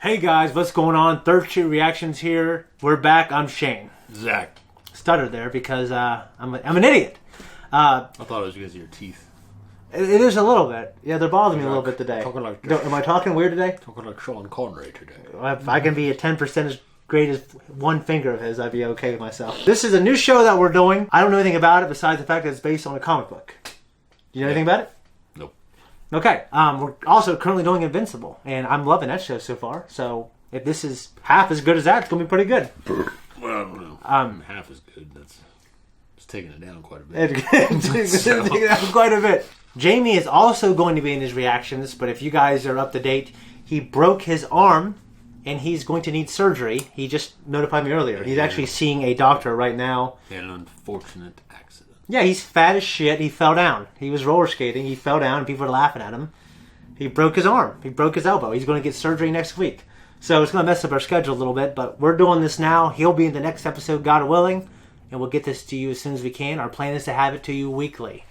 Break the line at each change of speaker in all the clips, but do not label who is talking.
Hey guys, what's going on? Third Street Reactions here. We're back. I'm Shane.
Zakk.
Stuttered there because I'm an idiot.
I thought it was because of your teeth.
It is a little bit. Yeah, they're bothering me a little bit today. Am I talking weird today?
Talking like Sheldon today.
If I can be a 10% as great as one finger of his, I'd be okay with myself. This is a new show that we're doing. I don't know anything about it besides the fact that it's based on a comic book. Do you know anything about it?
Nope.
Okay. We're also currently doing Invincible, and I'm loving that show so far. So if this is half as good as that, it's going to be pretty good.
Well, I don't know. Half as good. It's taking it down quite a bit.
Taking it down quite a bit. Jamie is also going to be in his reactions, but if you guys are up to date, he broke his arm, and he's going to need surgery. He just notified me earlier. He's actually seeing a doctor right now.
An unfortunate accident.
Yeah, he's fat as shit. He fell down. He was roller skating. He fell down, and people were laughing at him. He broke his arm. He broke his elbow. He's going to get surgery next week. So it's going to mess up our schedule a little bit, but we're doing this now. He'll be in the next episode, God willing, and we'll get this to you as soon as we can. Our plan is to have it to you weekly.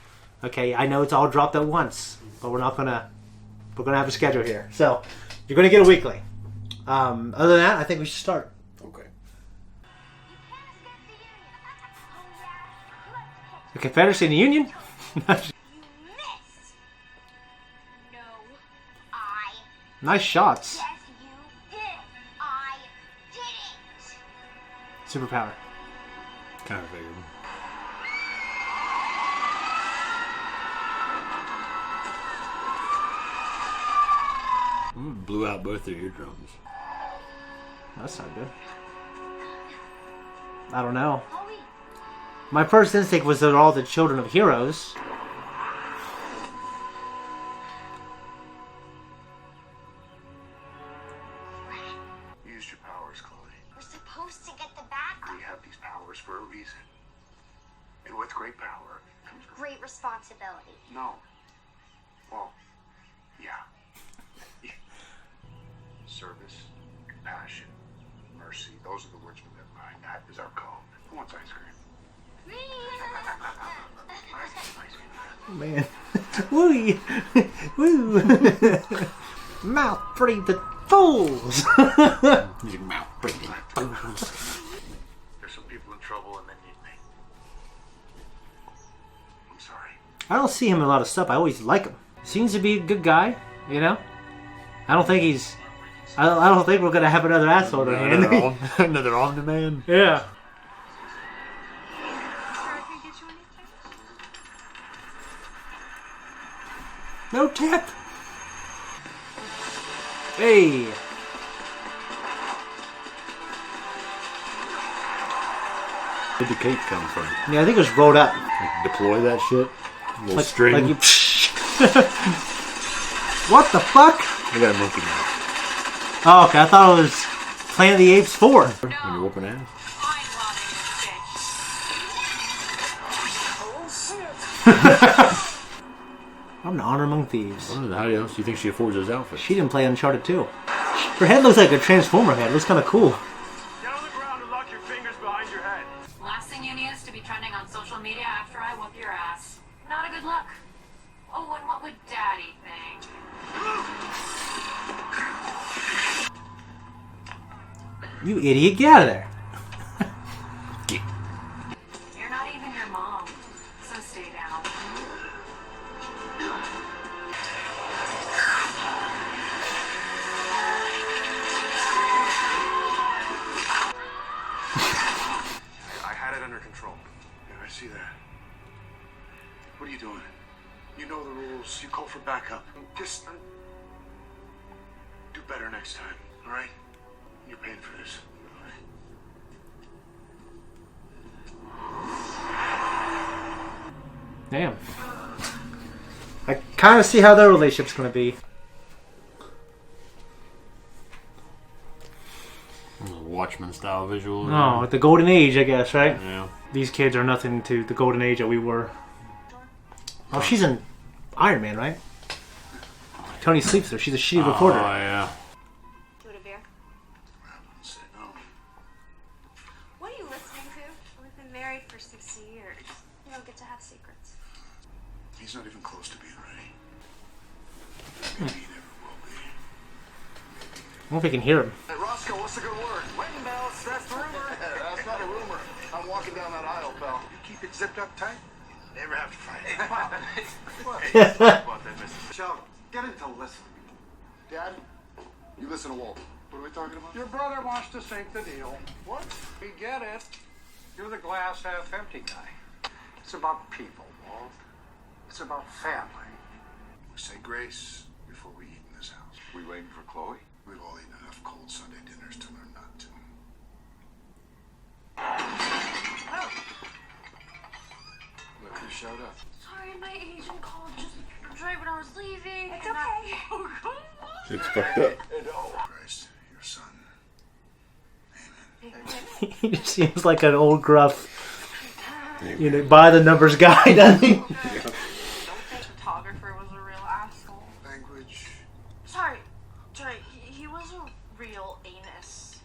Okay, I know it's all dropped at once, but we're gonna have a schedule here. So you're gonna get a weekly. Other than that, I think we should start.
Okay.
The Confederacy and the Union?
You missed. No, I.
Nice shots.
Yes, you did. I didn't.
Superpower.
Kind of figured. Blew out both their eardrums.
That's not good. I don't know. My first instinct was they're all the children of heroes.
Use your powers, Chloe.
We're supposed to get the backup.
We have these powers for a reason. And with great power comes
Great responsibility.
No. Well, yeah. Service, compassion, mercy. Those are the words we live by. That is our code. Who wants ice cream?
Man. Woo! Woo! Mouth breathing fools!
Your mouth breathing.
There's some people in trouble and they need me. I'm sorry.
I don't see him in a lot of stuff. I always like him. Seems to be a good guy, you know? I don't think he's... I don't think we're gonna have another asshole to hand.
Another omni-man?
Yeah. No tip! Hey!
Where'd the cape come from?
Yeah, I think it was rolled up.
Like deploy that shit? A little string?
Like you... What the fuck?
They got a monkey mouth.
Oh, okay, I thought it was Planet of the Apes 4.
When you're whooping ass?
I'm an honor among thieves.
How else do you think she affords those outfits?
She didn't play Uncharted 2. Her head looks like a Transformer head. It looks kind of cool.
Get on the ground and lock your fingers behind your head.
Last thing you need is to be trending on social media after I whoop your ass. Not a good look. Oh, and what would Daddy think?
You idiot, get out of there.
You're not even your mom, so stay down.
I had it under control. Yeah, I see that. What are you doing? You know the rules. You call for backup. Just do better next time, all right? You're paying for this.
Damn. I kind of see how their relationship's going to be.
Watchmen style visual.
Oh, the golden age, I guess, right?
Yeah.
These kids are nothing to the golden age that we were. Oh, she's in Iron Man, right? Tony sleeps there. She's a shitty reporter.
Oh, yeah.
Do it a beer.
Say no.
What are you listening to? We've been married for 60 years. You don't get to have secrets.
He's not even close to being ready. Maybe he never will be. Maybe he never
I don't know if we can hear him.
Hey, Roscoe, what's the good word? Wedding bells, that's the rumor. That's not a rumor. I'm walking down that aisle, pal. You keep it zipped up tight? Never have to fight. Hey, Pop. What?
About that, Mr.
Sheldon, get him to listen. Dad, you listen to Walt. What are we talking about?
Your brother wants to sink the deal.
What?
We get it. You're the glass half empty guy. It's about people, Walt. It's about family.
We say grace before we eat in this house.
We waiting for Chloe?
We've all eaten enough cold Sunday dinners to learn not to. Look who showed up.
Sorry, my agent called just right when I was leaving. It's okay.
It's fucked up.
Christ, your son.
He just seems like an old gruff, by the numbers guy, doesn't he?
The photographer was a real asshole.
Language.
Sorry, he was a real anus.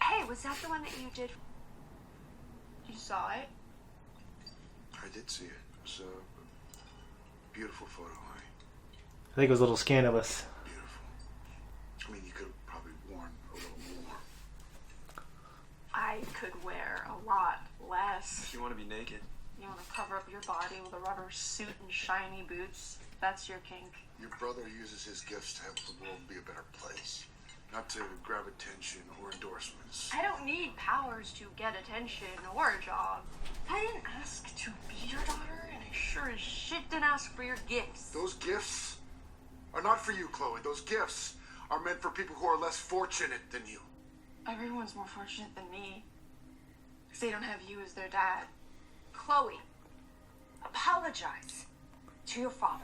Hey, was that the one that you did? You saw it?
I did see it. It was a beautiful photo, honey.
I think it was a little scandalous.
Beautiful. I mean, you could have probably worn a little more.
I could wear a lot less.
If you want to be naked.
You want to cover up your body with a rubber suit and shiny boots. That's your kink.
Your brother uses his gifts to help the world be a better place, not to grab attention or endorsements.
I don't need powers to get attention or a job. I didn't ask to be your daughter, and I sure as shit didn't ask for your gifts.
Those gifts are not for you, Chloe. Those gifts are meant for people who are less fortunate than you.
Everyone's more fortunate than me. Because they don't have you as their dad. Chloe, apologize to your father.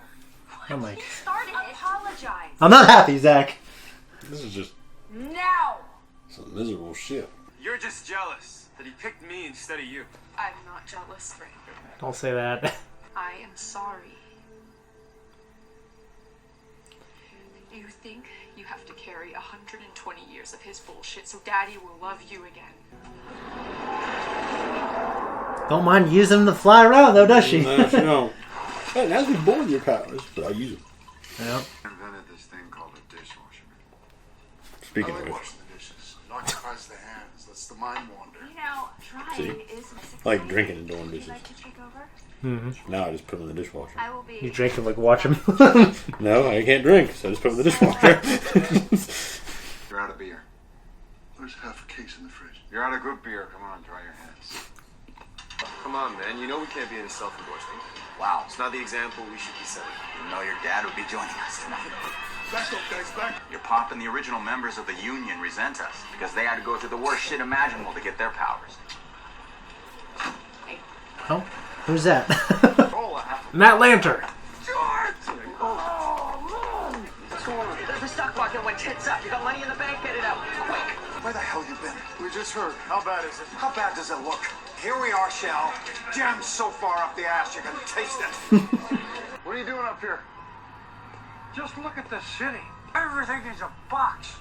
Oh my.
He started it. Apologize.
I'm not happy, Zach.
This is just
Now.
some miserable shit.
You're just jealous that he picked me instead of you.
I'm not jealous, Frank.
Don't say that.
I am sorry. You think you have to carry 120 years of his bullshit so Daddy will love you again.
Don't mind using them to fly around, though, does she?
No, she don't. Hey, now's me bored with your powers, but I use them.
Yeah.
I invented this thing called a dishwasher.
Speaking
I
of
like
which,
washing the dishes. It occupies the hands. Lets the mind wander.
You know, trying
See?
is
I like drinking and doing
Would you
dishes.
like to take over?
Now I just put them in the dishwasher.
I will be.
You drink them like watch them.
No, I can't drink, so I just put them in the dishwasher.
You're out of beer.
There's half a case in the fridge.
You're out of good beer. Come on, dry your hands.
Come on, man. You know we can't be in a self-endorsement.
Wow.
It's not the example we should be setting.
You know your dad would be joining us tonight.
Back up, guys, back.
Your pop and the original members of the union resent us because they had to go through the worst shit imaginable to get their powers.
Oh, who's that?
Roll a half.
Matt Lanter.
The stock market went tits up. You got money in the bank? Get it out. Quick.
Where the hell you been? We just heard. How bad is it?
How bad does it look? Here we are, Shell. Jammed so far up the ass you can taste it.
What are you doing up here?
Just look at the city. Everything is a box.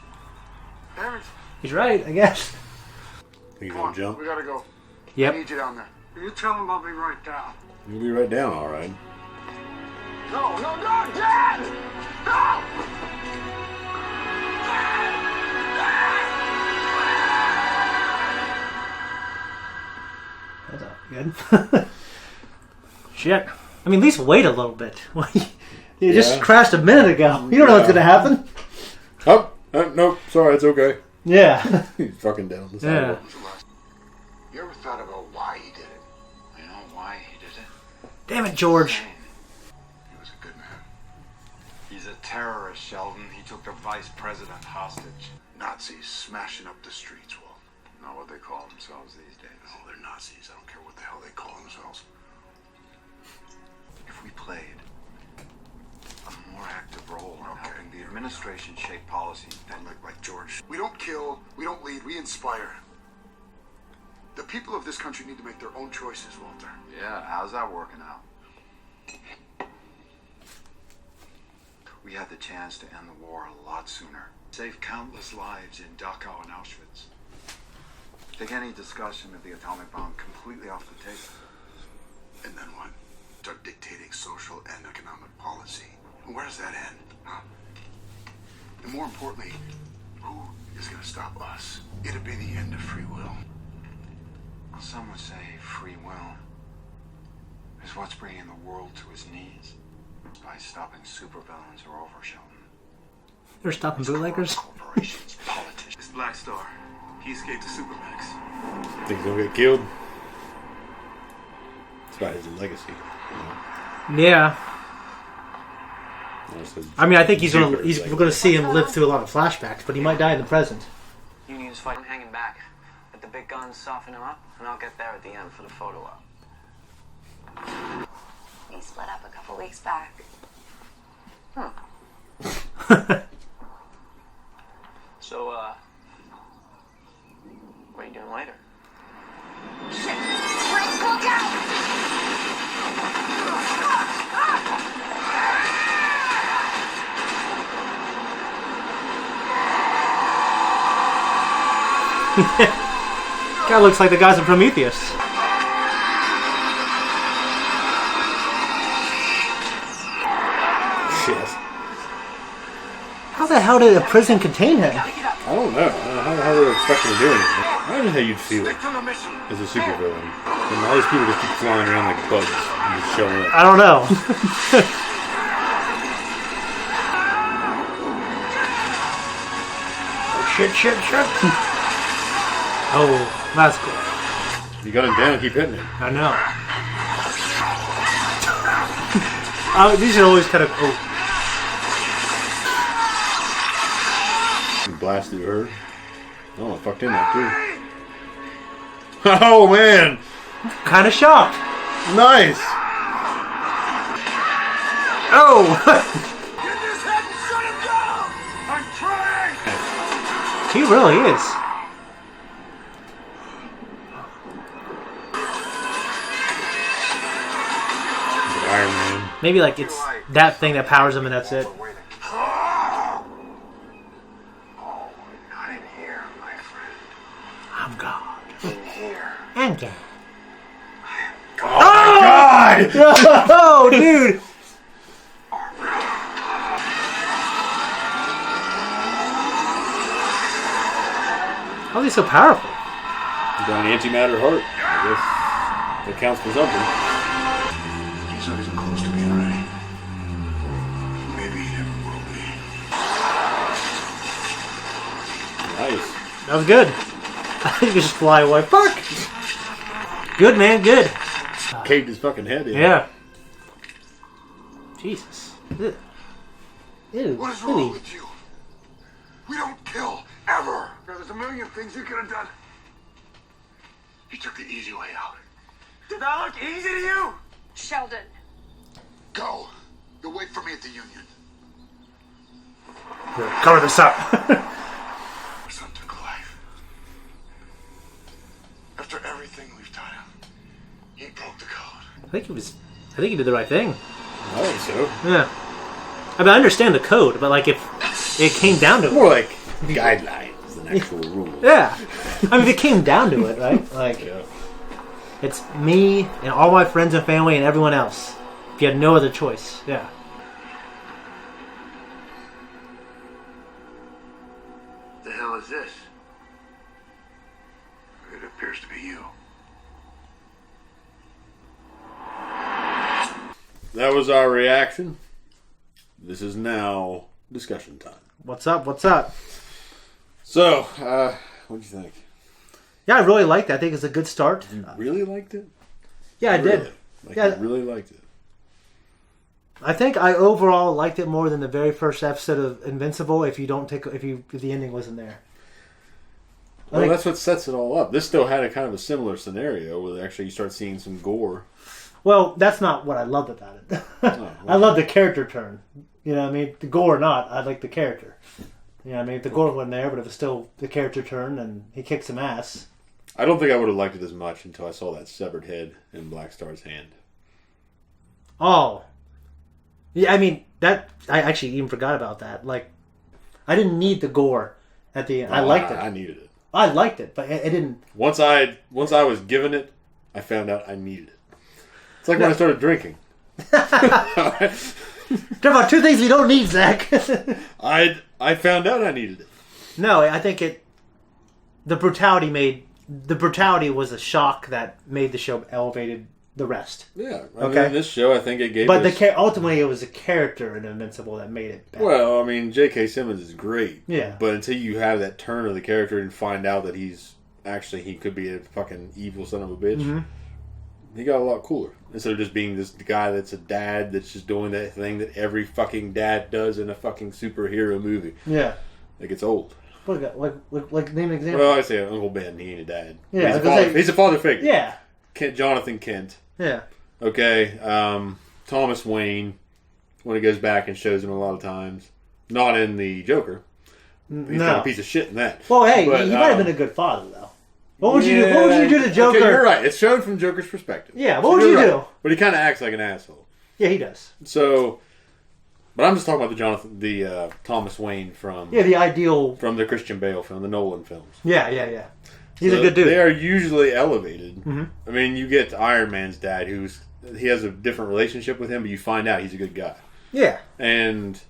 Everything.
He's right, I guess.
You
Come
gonna
on,
jump?
we gotta go. I
Yep.
need you down there.
You tell him I'll be right down.
You'll be right down, all right.
No, Dad! No!
That's not good. Shit. I mean, at least wait a little bit. You just
Yeah.
crashed a minute ago. You don't know what's
Yeah.
gonna happen.
Oh, no, sorry, it's okay.
Yeah.
He's fucking down the
Yeah.
sidewalk.
You ever thought about why he did it?
You know why he did it?
Damn it, George.
He was a good man.
He's a terrorist, Sheldon. He took the vice president hostage.
Nazis smashing up the streets, Walt.
Not what they call themselves these days.
Oh, they're Nazis. I don't care what the hell they call themselves.
If we played a more active role in helping the administration shape policy, then
Like George. We don't kill, we don't lead, we inspire. The people of this country need to make their own choices, Walter.
yeah, how's that working out? We had the chance to end the war a lot sooner. Save countless lives in Dachau and Auschwitz. Take any discussion of the atomic bomb completely off the table.
And then what? Start dictating social and economic policy. And where does that end? Huh? And more importantly, who is going to stop us? It'd be the end of free will.
Some would say free will is what's bringing the world to its knees by stopping supervillains or over, Sheldon.
They're stopping bootleggers?
Corporations, politicians.
This Black Star, he escaped to Supermax.
Think he's gonna get killed? It's about his legacy.
Yeah. I mean, I think we're
Jupiter's
gonna see him live through a lot of flashbacks, but he might die in the present.
Union's fighting, hanging back. Let the big guns soften him up, and I'll get there at the end for the photo op.
We split up a couple weeks back.
So, what are you doing later?
Shit! Frank, look out!
Guy looks like the guys in Prometheus.
Shit.
How the hell did a prison contain him?
I don't know. I don't know how they're expecting to do anything. Imagine how you'd feel as a supervillain. And all these people just keep flying around like bugs and just showing up.
I don't know. Shit. Oh, that's cool.
You got him down, keep hitting him.
I know. Oh, these are always kind of cool.
Blast through her. Oh, I fucked in that too. Oh man!
Kind of shocked.
Nice!
Oh!
Get his head and shut him down! I'm trying!
He really is.
Iron Man.
Maybe like it's that thing that powers him and that's it.
Oh, not in here, my friend.
I'm God.
In here.
I'm God.
God!
Oh, dude! How are they so powerful?
He's got an antimatter heart. I guess that counts for something.
He's not even close to being ready. Maybe he never will be.
Nice.
That was good. I just fly away. Fuck! Good, man, good.
Caved his fucking head in.
Yeah. Jesus. Ugh. Ew.
What is wrong with you? We don't kill, ever. There's a million things you could have done. You took the easy way out.
Did that look easy to you?
Sheldon.
Go. You'll wait for me at the Union.
Here, cover this up.
My son took life. After everything we've done, he broke the code.
I think he did the right thing.
I think so.
Yeah. I mean, I understand the code, but like if it came down to it.
More like guidelines than actual rules.
Yeah. I mean, if it came down to it, right? Like,
Yeah.
it's me and all my friends and family and everyone else. If you had no other choice. Yeah.
The hell is this? It appears to be you.
That was our reaction. This is now discussion time.
What's up? What's up?
So, what'd you think?
Yeah, I really liked it. I think it's a good start.
You really liked it?
Yeah, I
Really?
did.
Like,
Yeah.
you really liked it?
I think I overall liked it more than the very first episode of Invincible. If the ending wasn't there.
Well, that's what sets it all up. This still had a kind of a similar scenario where actually you start seeing some gore.
Well, that's not what I loved about it. I love the character turn. You know what I mean? The gore or not, I like the character. You know what I mean? If the gore wasn't there, but it was still the character turn and he kicks some ass.
I don't think I would have liked it as much until I saw that severed head in Black Star's hand.
Oh. Yeah, I mean, I actually even forgot about that. Like, I didn't need the gore at the end. I liked it.
I needed it.
I liked it, but it didn't...
Once I was given it, I found out I needed it. It's like when I started
Talk
drinking.
about two things we don't need, Zach.
I I found out I needed it.
No, I think the brutality was a shock that made the show elevated the rest.
Yeah. I mean, in this show, I think it gave
But
us...
ultimately, it was a character in Invincible that made it bad.
Well, I mean, J.K. Simmons is great.
Yeah.
But until you have that turn of the character and find out that he could be a fucking evil son of a bitch, he got a lot cooler. Instead of just being this guy that's a dad that's just doing that thing that every fucking dad does in a fucking superhero movie.
Yeah.
Like, it's old.
Like name an example.
Well, I say Uncle Ben. He ain't a dad.
Yeah,
he's a father figure.
Yeah.
Jonathan Kent.
Yeah.
Okay. Thomas Wayne, when he goes back and shows him a lot of times. Not in the Joker. He's kind of a piece of shit in that.
Well, hey, he might have been a good father, though. What would you do? What would you do to Joker?
Okay, you're right. It's shown from Joker's perspective.
Yeah, what would you do?
But he kind of acts like an asshole.
Yeah, he does.
So, but I'm just talking about the Thomas Wayne from...
Yeah, the ideal...
From the Christian Bale film, the Nolan films.
Yeah. He's a good dude.
They are usually elevated.
Mm-hmm.
I mean, you get Iron Man's dad, he has a different relationship with him, but you find out he's a good guy.
Yeah.
And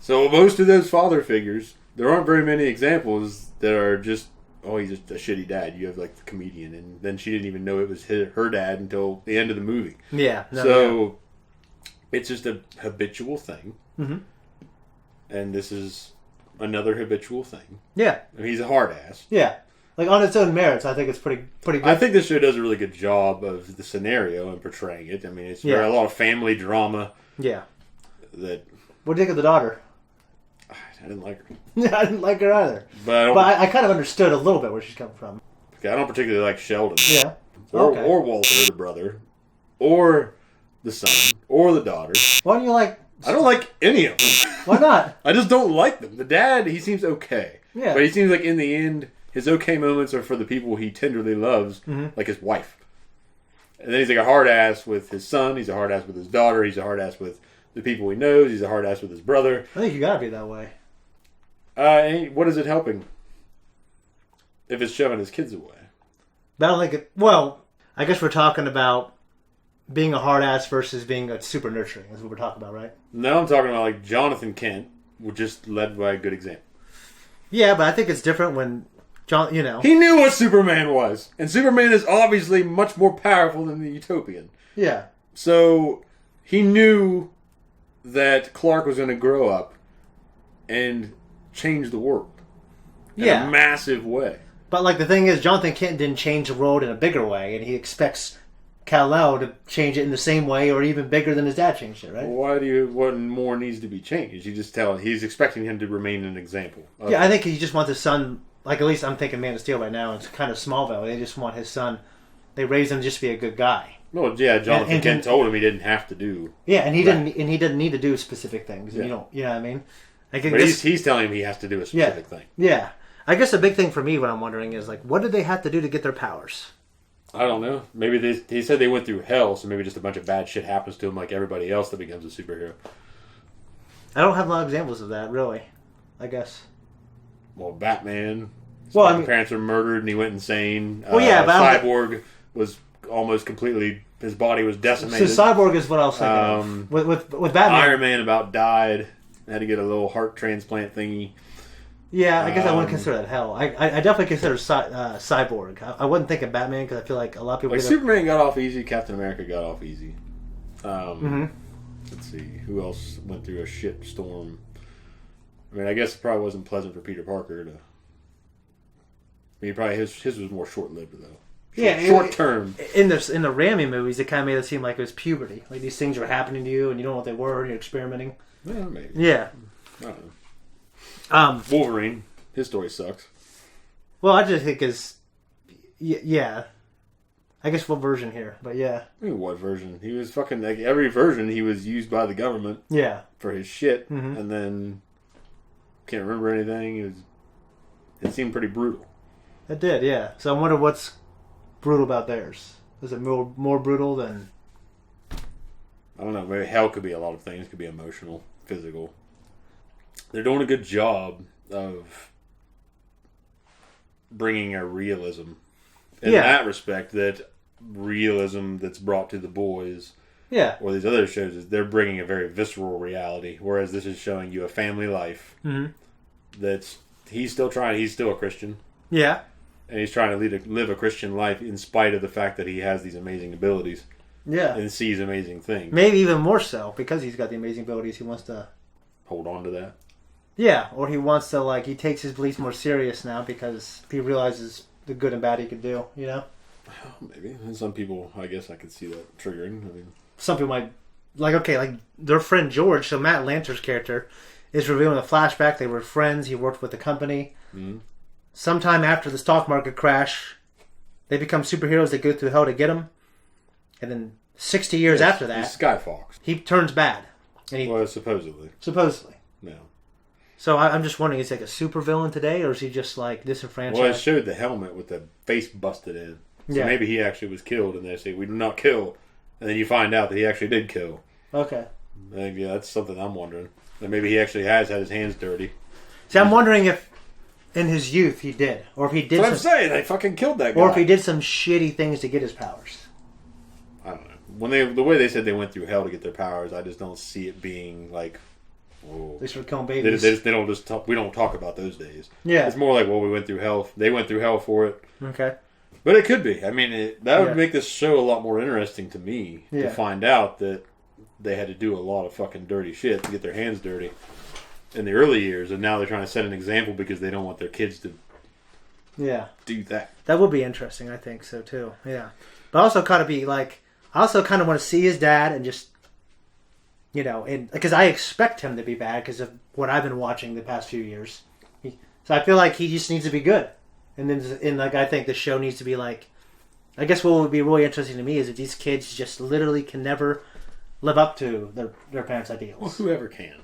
so most of those father figures, there aren't very many examples that are just, oh, he's just a shitty dad. You have like the comedian, and then she didn't even know it was her dad until the end of the movie.
Yeah.
It's just a habitual thing.
Mm-hmm.
And this is another habitual thing.
Yeah.
I mean, he's a hard ass.
Yeah. Like, on its own merits, I think it's pretty good.
I think this show does a really good job of the scenario and portraying it. I mean, it's a lot of family drama.
Yeah.
What
do you think of the daughter?
I didn't like her.
Yeah, I didn't like her either.
But
I kind of understood a little bit where she's coming from.
Okay, I don't particularly like Sheldon.
Yeah.
Or Walter, the brother. Or the son. Or the daughter.
Why don't you like...
I don't like any of them.
Why not?
I just don't like them. The dad, he seems okay.
Yeah.
But he seems like in the end... His okay moments are for the people he tenderly loves, like his wife. And then he's like a hard ass with his son. He's a hard ass with his daughter. He's a hard ass with the people he knows. He's a hard ass with his brother.
I think you gotta be that way.
What is it helping? If it's shoving his kids away.
But I don't think it... Well, I guess we're talking about being a hard ass versus being a super nurturing. That's what we're talking about, right?
No, I'm talking about like Jonathan Kent, just led by a good example.
Yeah, but I think it's different when...
He knew what Superman was. And Superman is obviously much more powerful than the Utopian.
Yeah.
So, he knew that Clark was going to grow up and change the world. In a massive way.
But, like, the thing is, Jonathan Kent didn't change the world in a bigger way, and he expects Kal-El to change it in the same way or even bigger than his dad changed it, right?
What more needs to be changed? He's expecting him to remain an example.
I think he just wants his son... Like, at least I'm thinking Man of Steel right now. It's kind of Smallville. They just want his son. They raised him to just be a good guy.
Well, yeah, Jonathan Kent told him he didn't have to do.
Yeah, and he didn't need to do specific things.
Yeah.
You know what I mean?
But he's telling him he has to do a specific thing.
Yeah, I guess the big thing for me, what I'm wondering is like, what did they have to do to get their powers?
I don't know. Maybe he said they went through hell, so maybe just a bunch of bad shit happens to him, like everybody else that becomes a superhero.
I don't have a lot of examples of that, really. I guess.
Well, Batman.
Well,
parents were murdered and he went insane.
Well, yeah, but
Cyborg was almost completely. His body was decimated.
So Cyborg is what I was thinking. With Batman,
Iron Man about died. Had to get a little heart transplant thingy.
Yeah, I guess I wouldn't consider that hell. I definitely consider Cyborg. I wouldn't think of Batman because I feel like a lot of people.
Like Superman got off easy. Captain America got off easy. Let's see who else went through a shit storm. I mean, I guess it probably wasn't pleasant for Peter Parker to. I mean, probably his was more short-lived though. Short term.
In the Raimi movies, it kind of made it seem like it was puberty. Like these things were happening to you, and you don't know what they were, and you're experimenting.
Yeah, maybe.
Yeah.
I don't know. Wolverine, his story sucks.
Well, I just think yeah. I guess what version here, but yeah.
I mean, what version? He was fucking like every version. He was used by the government.
Yeah.
For his shit, and then can't remember anything. It seemed pretty brutal.
It did, yeah. So I wonder what's brutal about theirs. Is it more brutal than...
I don't know. Maybe hell could be a lot of things. It could be emotional, physical. They're doing a good job of bringing a realism in that respect. That realism that's brought to The Boys, or these other shows, is they're bringing a very visceral reality. Whereas this is showing you a family life he's still trying. He's still a Christian.
Yeah.
And he's trying to live a Christian life in spite of the fact that he has these amazing abilities.
Yeah.
And sees amazing things.
Maybe even more so, because he's got the amazing abilities, he wants to...
hold on to that.
Yeah, or he wants to, like, he takes his beliefs more serious now because he realizes the good and bad he could do, you know?
Maybe. And some people, I guess I could see that triggering. I mean,
some people might... Like, okay, like, their friend George, so Matt Lanter's character, is revealed in a flashback. They were friends. He worked with the company. Mm-hmm. Sometime after the stock market crash, they become superheroes. They go through hell to get him. And then 60 years after that...
He's Skyfox.
He turns bad. And
well, supposedly.
Supposedly.
Yeah.
So I'm just wondering, is he like a supervillain today, or is he just like disenfranchised?
Well, it showed the helmet with the face busted in. So maybe he actually was killed, and they say, we do not kill. And then you find out that he actually did kill.
Okay.
Maybe that's something I'm wondering. That maybe he actually has had his hands dirty.
See, I'm wondering if in his youth he did. Or if he did.
That's what I'm saying. They fucking killed that guy.
Or if he did some shitty things to get his powers.
I don't know. The way they said they went through hell to get their powers, I just don't see it being like... Whoa.
They start killing babies.
They don't just talk... We don't talk about those days.
Yeah.
It's more like, well, we went through hell. They went through hell for it.
Okay.
But it could be. I mean, that would make this show a lot more interesting to me to find out that they had to do a lot of fucking dirty shit to get their hands dirty in the early years, and now they're trying to set an example because they don't want their kids to do that.
That would be interesting, I think so too. Yeah. But also kind of be like, I also kind of want to see his dad and just, you know, and because I expect him to be bad because of what I've been watching the past few years. So I feel like he just needs to be good. And then, like, I think the show needs to be like, I guess what would be really interesting to me is if these kids just literally can never live up to their parents' ideals.
Well, whoever can.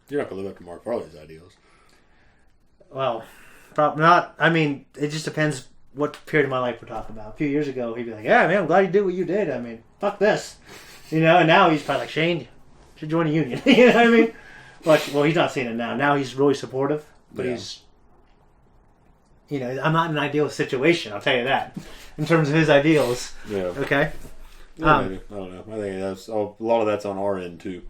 You're not going to live up to Mark Farley's ideals.
Well, probably not. I mean, it just depends what period of my life we're talking about. A few years ago, he'd be like, yeah, man, I'm glad you did what you did. I mean, fuck this. You know, and now he's probably like, Shane, you should join a union. You know what I mean? But, well, he's not saying it now. Now he's really supportive, but he's... You know, I'm not in an ideal situation, I'll tell you that, in terms of his ideals.
Yeah.
Okay?
Yeah, maybe. I don't know. I think a lot of that's on our end, too.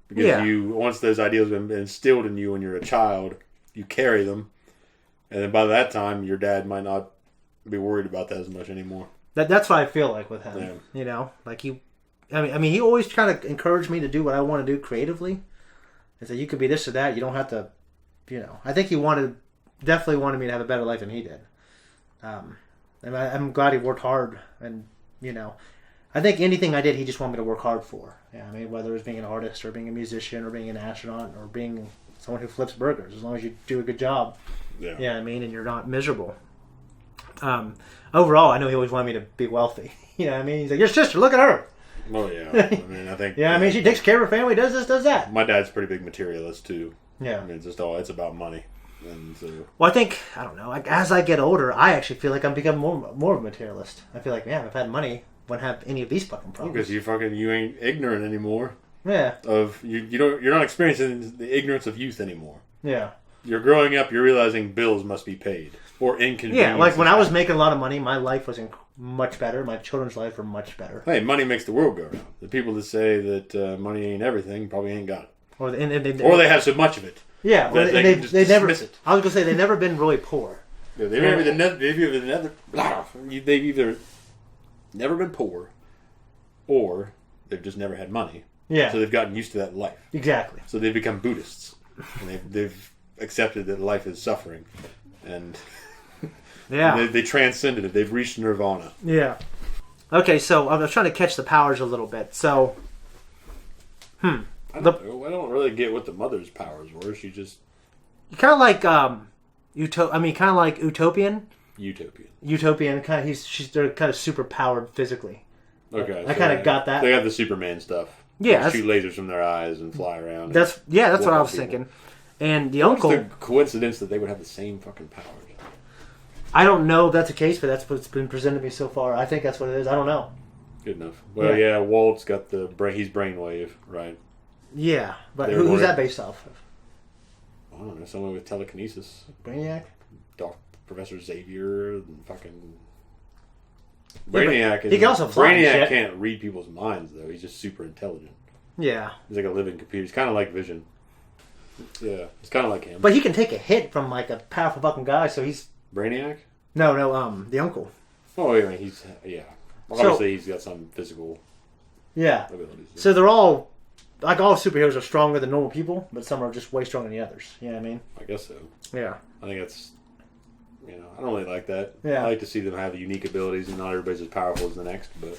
Because once those ideals have been instilled in you when you're a child, you carry them. And then by that time, your dad might not be worried about that as much anymore.
That's what I feel like with him.
Yeah.
You know, like he always kind of encouraged me to do what I want to do creatively. And so you could be this or that. You don't have to, you know. I think he definitely wanted me to have a better life than he did. And I'm glad he worked hard. And, you know, I think anything I did, he just wanted me to work hard for. Yeah, I mean, whether it was being an artist or being a musician or being an astronaut or being someone who flips burgers, as long as you do a good job.
Yeah.
Yeah, I mean, and you're not miserable. Overall, I know he always wanted me to be wealthy. You know what I mean? He's like, your sister, look at her.
Oh, yeah. I mean, I think...
I mean, she takes care of her family, does this, does that.
My dad's a pretty big materialist, too.
Yeah.
I mean, it's about money. And so...
Well, I think, I don't know, like, as I get older, I actually feel like I'm becoming more of a materialist. I feel like, man, if I had money, I wouldn't have any of these fucking problems.
Because you ain't ignorant anymore.
Yeah.
You're not experiencing the ignorance of youth anymore.
Yeah.
You're growing up, you're realizing bills must be paid. Or inconvenience.
Yeah, like when I was making a lot of money, my life was much better. My children's life were much better.
Hey, money makes the world go round. The people that say that money ain't everything probably ain't got it.
Or
they have so much of it.
Yeah, they never.
It.
I was gonna say they've never been really poor.
Yeah, they've either never been poor, or they've just never had money.
Yeah.
So they've gotten used to that life.
Exactly.
So they've become Buddhists, and they've accepted that life is suffering, and they transcended it. They've reached nirvana.
Yeah. Okay, so I was trying to catch the powers a little bit. So,
I don't really get what the mother's powers were. She just
kind of like kind of like Utopian.
Utopian.
Kind of. They're kind of super powered physically.
Okay,
I kind of got that.
They have the Superman stuff.
Yeah,
shoot lasers from their eyes and fly around.
That's what I was thinking. And the uncle.
What's the coincidence that they would have the same fucking powers?
I don't know if that's the case, but that's what's been presented to me so far. I think that's what it is. I don't know.
Good enough. Well, yeah Walt's got he's brainwave, right?
Yeah, but who's that based off of?
I don't know, someone with telekinesis.
Brainiac?
Professor Xavier and fucking... Brainiac
he can also fly.
Brainiac can't read people's minds, though. He's just super intelligent.
Yeah.
He's like a living computer. He's kind of like Vision. Yeah, it's kind of like him.
But he can take a hit from like a powerful fucking guy, so he's
Brainiac?
no, the uncle.
Oh, yeah, obviously he's got some physical abilities.
So they're all like all superheroes are stronger than normal people, but some are just way stronger than the others. You know what I mean?
I guess so.
Yeah.
I think that's, I don't really like that.
Yeah.
I like to see them have unique abilities and not everybody's as powerful as the next. But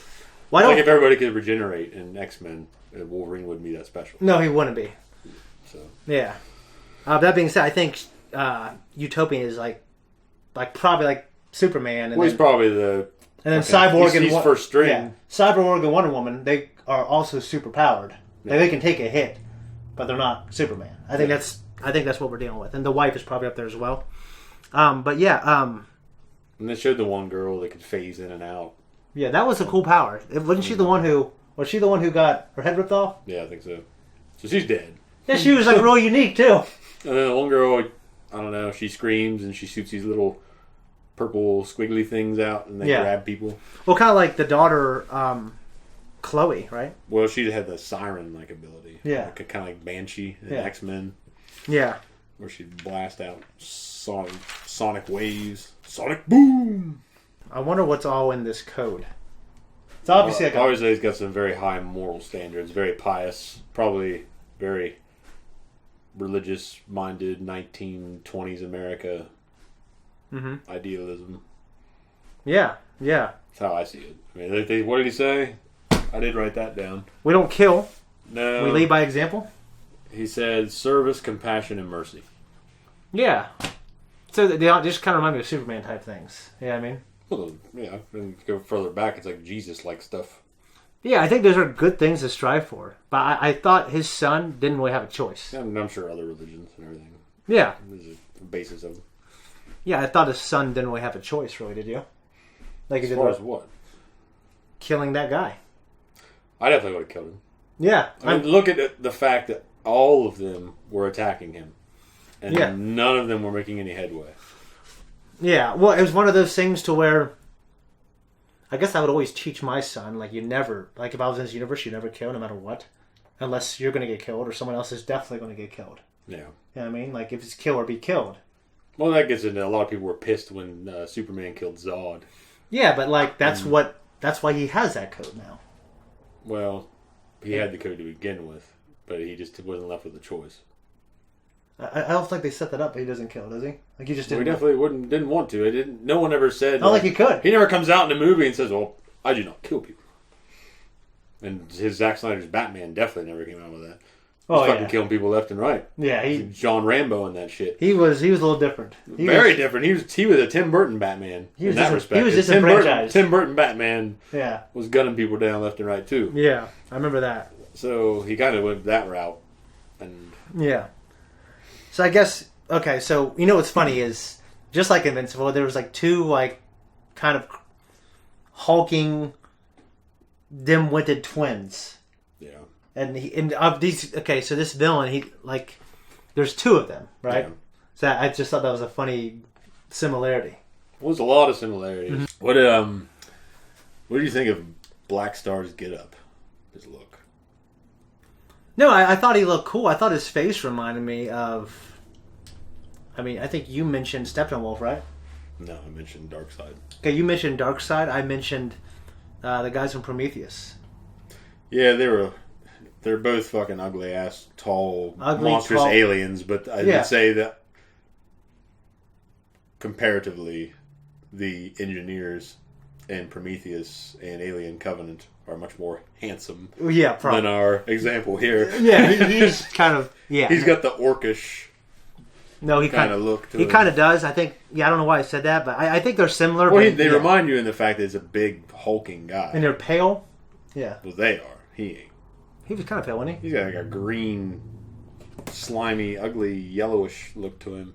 Why
if everybody could regenerate in X-Men, Wolverine wouldn't be that special.
No, he wouldn't be.
So
yeah. That being said, I think Utopian is like probably like Superman. And
he's probably the.
And then Cyborg
he's first string.
Yeah, Cyborg and Wonder Woman, they are also super powered. Yeah. They can take a hit, but they're not Superman. I think that's what we're dealing with. And the wife is probably up there as well. But yeah.
And they showed the one girl that could phase in and out.
Yeah, that was a cool power. Wasn't she the one who? Was she the one who got her head ripped off?
Yeah, I think so. So she's dead.
Yeah, she was like real unique too.
And then the one girl, I don't know, she screams and she shoots these little purple squiggly things out and they grab people.
Well, kind of like the daughter, Chloe, right?
Well, she had the siren-like ability.
Yeah.
Like, kind of like Banshee in X-Men.
Yeah.
Where she'd blast out sonic waves. Sonic boom!
I wonder what's all in this code. It's obviously
obviously he's got some very high moral standards, very pious, probably very religious-minded 1920s America idealism.
Yeah.
That's how I see it. I mean, what did he say? I did write that down.
We don't kill.
No.
We lead by example.
He said service, compassion, and mercy.
Yeah. So they just kind of remind me of Superman type things. Yeah, I mean.
Well, yeah. And go further back, it's like Jesus-like stuff.
Yeah, I think those are good things to strive for. But I thought his son didn't really have a choice.
I'm sure other religions and everything.
Yeah.
This is the basis of them.
Yeah, I thought his son didn't really have a choice, really, did you? Like
as far as what?
Killing that guy.
I definitely would have killed him.
Yeah.
I mean, look at the fact that all of them were attacking him. And none of them were making any headway.
Yeah, well, it was one of those things to where I guess I would always teach my son, like, you never, like, if I was in this universe, you never kill no matter what. Unless you're going to get killed or someone else is definitely going to get killed.
Yeah.
You know what I mean? Like, if it's kill or be killed.
Well, that gets into a lot of people were pissed when Superman killed Zod.
Yeah, but, like, that's why he has that code now.
Well, he had the code to begin with, but he just wasn't left with a choice.
I don't think they set that up, but he doesn't kill, does he? Like, he just didn't.
Well, he definitely didn't want to. No one ever said.
Not like he could.
He never comes out in the movie and says, "Well, I do not kill people." And his Zack Snyder's Batman definitely never came out with that. He's fucking killing people left and right.
Yeah,
John Rambo and that shit.
He was a little different.
Very different. He was a Tim Burton Batman in that respect.
He was disenfranchised.
Tim Burton Batman.
Yeah.
Was gunning people down left and right too.
Yeah, I remember that.
So he kind of went that route, and
yeah. So I guess okay. So you know what's funny is just like Invincible, there was like two like kind of hulking, dim-witted twins.
Yeah.
And of these, okay, so this villain, there's two of them, right? Yeah. So I just thought that was a funny similarity.
Well, there's a lot of similarities. Mm-hmm. What do you think of Black Star's get-up? His look.
No, I thought he looked cool. I thought his face reminded me of. I mean, I think you mentioned Steppenwolf, right?
No, I mentioned Darkseid.
Okay, you mentioned Darkseid. I mentioned the guys from Prometheus.
Yeah, they're both fucking ugly ass, tall, monstrous aliens. But I would say that comparatively, the engineers in Prometheus and Alien Covenant are much more handsome than our example here.
Yeah, he's kind of
He's got the orcish.
No, he kind of look to him. He kind of does. I think. Yeah, I don't know why I said that, but I think they're similar.
Well, they remind you in the fact that he's a big hulking guy,
and they're pale. Yeah.
Well, they are. He ain't.
He was kind of pale, wasn't he?
He's got like a green, slimy, ugly, yellowish look to him.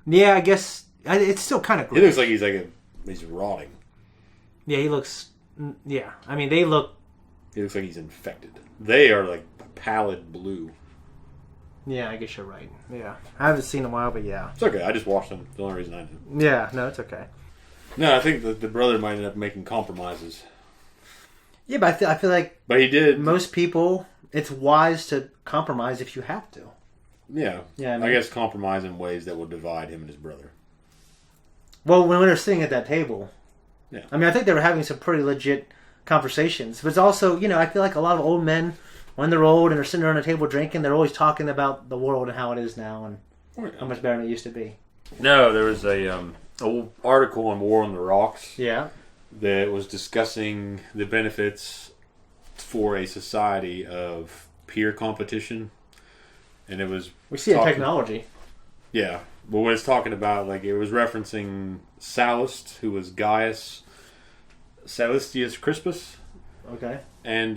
Yeah, I guess it's still kind of.
He looks like he's rotting.
Yeah, he looks. Yeah, I mean they look.
He looks like he's infected. They are like pallid blue.
Yeah, I guess you're right. Yeah, I haven't seen in a while, but yeah,
it's okay. I just watched them. The only reason I did.
Yeah, no, it's okay.
No, I think the brother might end up making compromises.
Yeah, but I feel like.
But he did.
Most people it's wise to compromise if you have to.
Yeah.
Yeah, I
I
mean-
guess compromise in ways that will divide him and his brother.
Well, when they're sitting at that table,
Yeah.
I mean, I think they were having some pretty legit conversations. But it's also, you know, I feel like a lot of old men, when they're old and they're sitting around a table drinking, they're always talking about the world and how it is now and how much better than it used to be.
No, there was a article on War on the Rocks
Yeah.
that was discussing the benefits for a society of peer competition, and it was
We see it in technology.
Yeah, but what it's talking about, like, it was referencing Sallust, who was Gaius Sallustius Crispus,
Okay.
and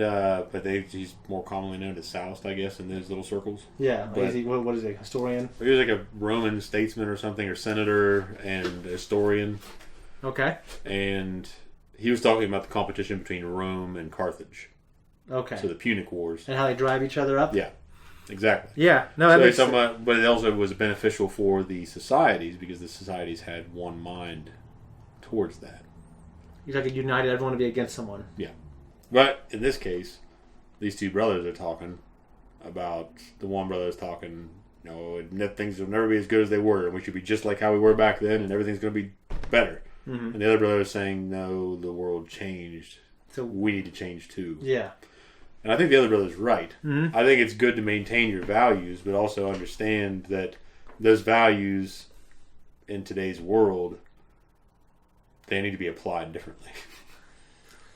he's more commonly known as Sallust, I guess, in those little circles.
Yeah.
But-
What is he, historian?
He was like a Roman statesman or something, or senator and historian.
Okay.
And he was talking about the competition between Rome and Carthage.
Okay.
So the Punic Wars.
And how they drive each other up?
Yeah, exactly.
Yeah. No, that
So
makes
he's talking about, but it also was beneficial for the societies because the societies had one mind towards that.
He's like united everyone to be against someone.
Yeah. But in this case, these two brothers are talking about, the one brother is talking, you know, things will never be as good as they were, and we should be just like how we were back then, and everything's going to be better.
Mm-hmm.
And the other brother is saying, no, the world changed.
So
We need to change too.
yeah.
And I think the other brother's right.
Mm-hmm.
I think it's good to maintain your values, but also understand that those values in today's world, they need to be applied differently.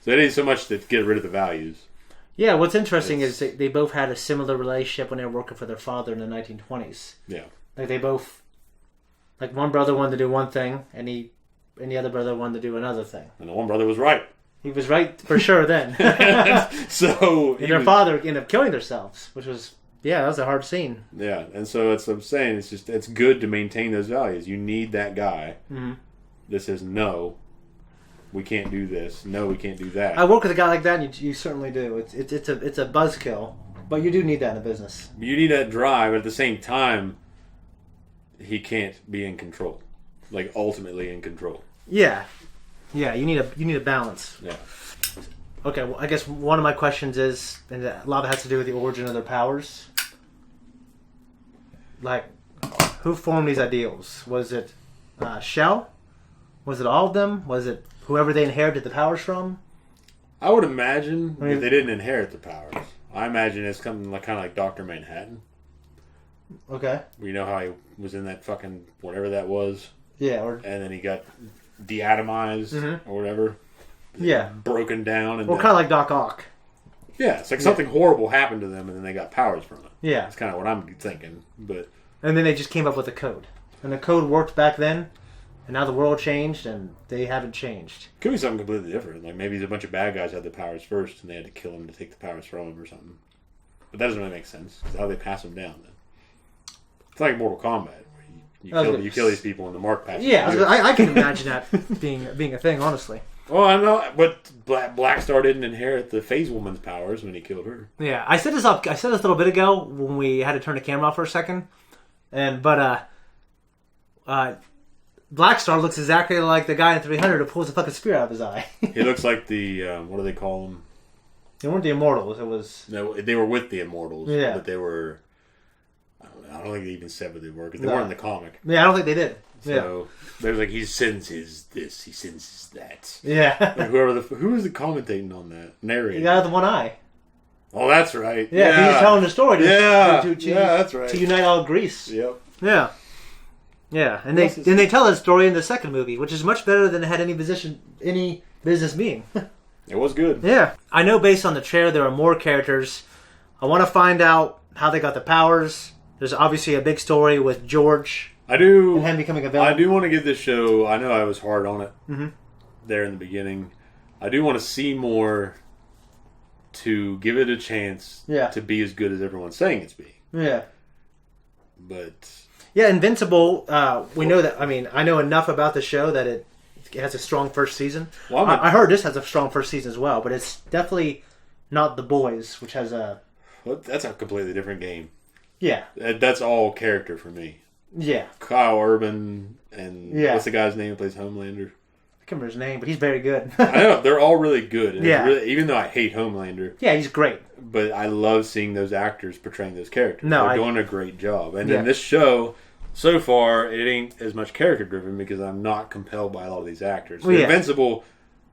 So it ain't so much to get rid of the values.
Yeah, what's interesting is they both had a similar relationship when they were working for their father in the 1920s.
Yeah.
Like they both, like one brother wanted to do one thing, and the other brother wanted to do another thing.
And the one brother was right.
He was right for sure then.
So
And their father ended up killing themselves, which was, that was a hard scene.
Yeah, and so that's what I'm saying. It's good to maintain those values. You need that guy that says, no, we can't do this. No, we can't do that.
I work with a guy like that, and you certainly do. It's a buzzkill, but you do need that in a business.
You need that drive, but at the same time, he can't be in control. Like, ultimately in control.
Yeah, you need a balance.
Yeah.
Okay, well, I guess one of my questions is, and a lot of it has to do with the origin of their powers. Like, who formed these ideals? Was it Shell? Was it all of them? Was it whoever they inherited the powers from?
I would imagine that they didn't inherit the powers. I imagine it's something like kind of like Dr. Manhattan.
Okay.
You know how he was in that fucking whatever that was?
Yeah,
and then he got deatomized or whatever.
Yeah.
Broken down. And
kind of like Doc Ock.
Yeah, it's like something horrible happened to them and then they got powers from it.
Yeah.
That's kind of what I'm thinking. But
And then they just came up with a code. And the code worked back then, and now the world changed, and they haven't changed.
Could be something completely different. Like maybe a bunch of bad guys had the powers first and they had to kill him to take the powers from him or something. But that doesn't really make sense. Because how do they pass them down then? It's like Mortal Kombat. You kill these people and the mark passes.
Yeah, I can imagine that being a thing, honestly.
Well, I know, but Black Star didn't inherit the Phase Woman's powers when he killed her.
Yeah, I said this a little bit ago when we had to turn the camera off for a second, but Black Star looks exactly like the guy in 300 who pulls a fucking spear out of his eye.
He looks like the what do they call them?
They weren't the Immortals. It was
they were with the Immortals.
Yeah,
but they were. I don't think they even said what they were because they weren't in the comic.
Yeah, I don't think they did.
So there's like he senses this, he senses that.
Yeah.
Like who was the commentating on that? Narrating.
The guy with the one eye.
Oh, that's right.
Yeah, he's telling the story. To
that's right.
To unite all Greece.
Yep.
Yeah. Yeah, and they tell that story in the second movie, which is much better than it had any business being.
It was good.
Yeah. I know based on the trailer there are more characters. I want to find out how they got the powers. There's obviously a big story with George.
I do.
And him becoming a villain.
I do want to give this show. I know I was hard on it there in the beginning. I do want to see more to give it a chance to be as good as everyone's saying it's being.
Yeah.
But
yeah, Invincible. We know that. I mean, I know enough about the show that it has a strong first season. Well, I heard this has a strong first season as well, but it's definitely not The Boys, which has a.
Well, that's a completely different game.
Yeah.
That's all character for me.
Yeah.
Kyle Urban and what's the guy's name who plays Homelander?
can't remember his name, but he's very good.
I know they're all really good. And
Yeah.
even though I hate Homelander,
yeah, he's great.
but I love seeing those actors portraying those characters.
No,
They're doing a great job. And
Yeah.
in this show, so far, it ain't as much character driven because I'm not compelled by a lot of these actors.
Well, yeah.
Invincible,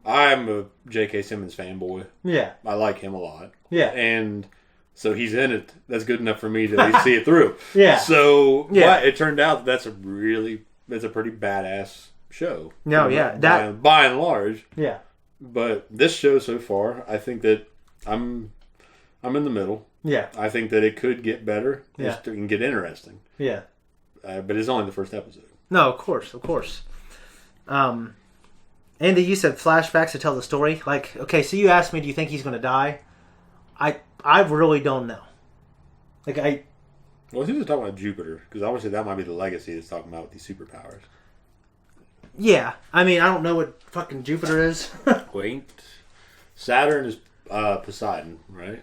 I'm a J.K. Simmons fanboy.
Yeah,
I like him a lot.
yeah,
And so he's in it. That's good enough for me to at least see it through.
Yeah.
So
Yeah.
but it turned out that's a pretty badass show.
No, yeah,
by and large.
yeah,
But this show so far, I think that I'm in the middle.
yeah,
I think that it could get better.
Yeah.
It can get interesting.
yeah.
But it's only the first episode.
No, of course. Andy, you said flashbacks to tell the story. Like, okay, so you asked me, do you think he's going to die? I really don't know. Like,
Well, he was talking about Jupiter, because obviously that might be the legacy that's talking about with these superpowers.
yeah. I mean, I don't know what fucking Jupiter is.
Wait. Saturn is Poseidon, right?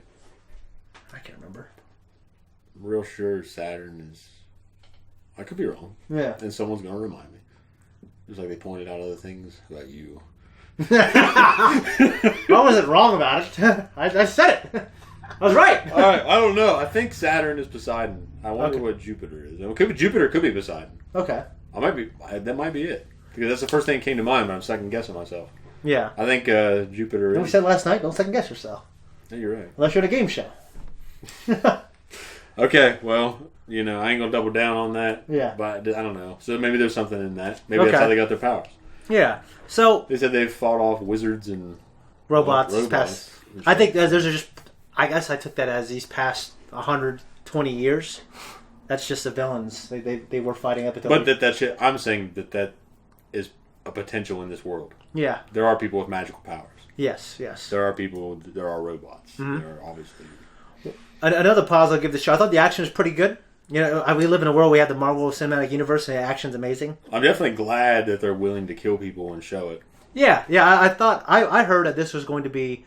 I can't remember.
I'm real sure Saturn is... I could be wrong.
Yeah.
And someone's going to remind me. Just like they pointed out other things about you.
I wasn't wrong about it. I said it. I was right.
All right, I don't know. I think Saturn is Poseidon. I wonder
Okay.
what Jupiter is. It could be Jupiter. It could be Poseidon.
Okay.
That might be it, because that's the first thing that came to mind when I'm second guessing myself.
Yeah.
I think Jupiter.
What we said last night, don't second guess yourself.
Yeah, you're right.
Unless you're at a game show.
Okay, well, I ain't gonna double down on that.
Yeah.
But I don't know. So maybe there's something in that. Maybe
Okay.
that's how they got their powers.
Yeah. So
They said they've fought off wizards and
robots.
robots
Past,
and
I
shit.
think those are just. I guess I took that as these past 120 years. That's just the villains. They were fighting up at the.
But that shit. I'm saying that is a potential in this world.
Yeah.
There are people with magical powers.
Yes. Yes.
There are people. There are robots.
Mm-hmm.
There are obviously.
Another pause I'll give the show. I thought the action was pretty good. We live in a world where we have the Marvel Cinematic Universe, and the action's amazing.
I'm definitely glad that they're willing to kill people and show it.
Yeah. I thought I heard that this was going to be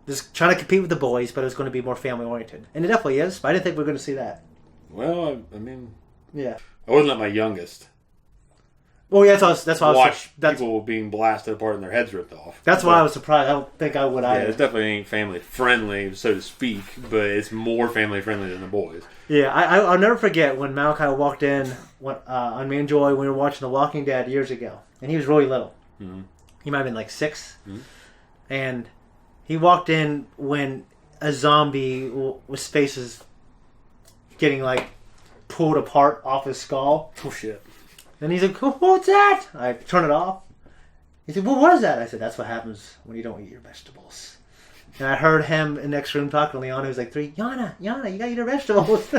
just trying to compete with the boys, but it was going to be more family oriented, and it definitely is. But I didn't think we were going to see that.
Well, I mean,
Yeah.
I wouldn't let my youngest
Well, yeah, that's why I was.
watch
That's
people being blasted apart and their heads ripped off.
that's why I was surprised. I don't think I would
Yeah,
either.
it definitely ain't family friendly, so to speak, but it's more family friendly than the boys.
Yeah, I'll never forget when Malachi walked in on Me and Joy when we were watching The Walking Dead years ago, and he was really little.
Mm-hmm.
He might have been like 6, and he walked in when a zombie was faces getting like pulled apart off his skull.
Oh shit!
And he's like, "What's that?" I turn it off. He said, "Well, what is that?" I said, "That's what happens when you don't eat your vegetables." And I heard him in the next room talking to Leon, who's like 3. Yana, you gotta eat your vegetables.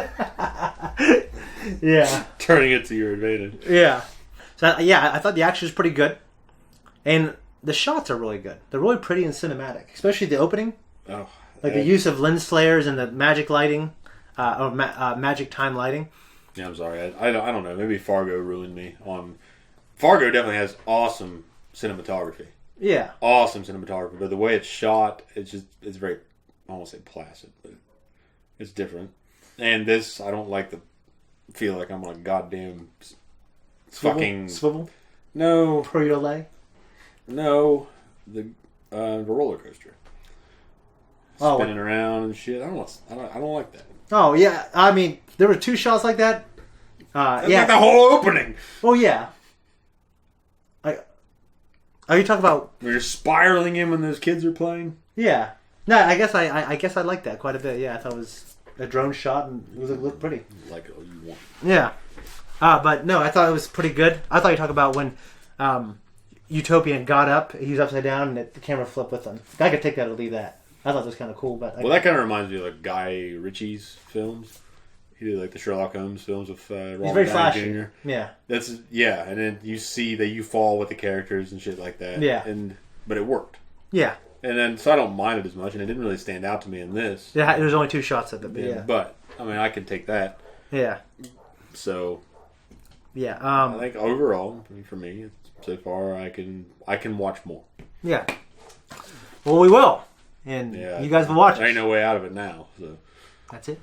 Yeah.
Turning it to your advantage.
Yeah. So, yeah, I thought the action was pretty good. And the shots are really good. They're really pretty and cinematic, especially the opening.
Oh,
Like the use of lens flares and the magic lighting, magic time lighting.
Yeah, I'm sorry. I don't know. Maybe Fargo ruined me. Fargo definitely has awesome cinematography.
Yeah.
Awesome cinematography, but the way it's shot, it's very, I won't say placid, but it's different. And this, I don't feel like I'm on a goddamn fucking
Swivel?
no
Frito-Lay?
the roller coaster spinning around and shit. I don't like that.
Oh, yeah. I mean, there were 2 shots like that.
That's
Yeah.
like the whole opening.
Oh, yeah. Are you talking about?
Where you're spiraling in when those kids are playing.
Yeah. No, I guess I like that quite a bit. Yeah, I thought it was a drone shot and it looked pretty.
Like it all you want.
Yeah. But no, I thought it was pretty good. I thought you talked about when Utopian got up, he was upside down, and the camera flipped with him. I could take that or leave that. I thought that was kind of cool. But
that kind of reminds me of like Guy Ritchie's films. He did like the Sherlock Holmes films with Robert
he's very
Downey
flashy.
Jr.
Yeah.
And then you see that you fall with the characters and shit like that.
Yeah.
But it worked.
Yeah.
And then so I don't mind it as much, and it didn't really stand out to me in this.
Yeah. There's only 2 shots of it. But yeah.
But I mean, I can take that.
Yeah.
So.
Yeah.
I think overall, for me, so far, I can watch more.
Yeah. Well, we will, and you guys will watch it.
There ain't no way out of it now. So
that's it.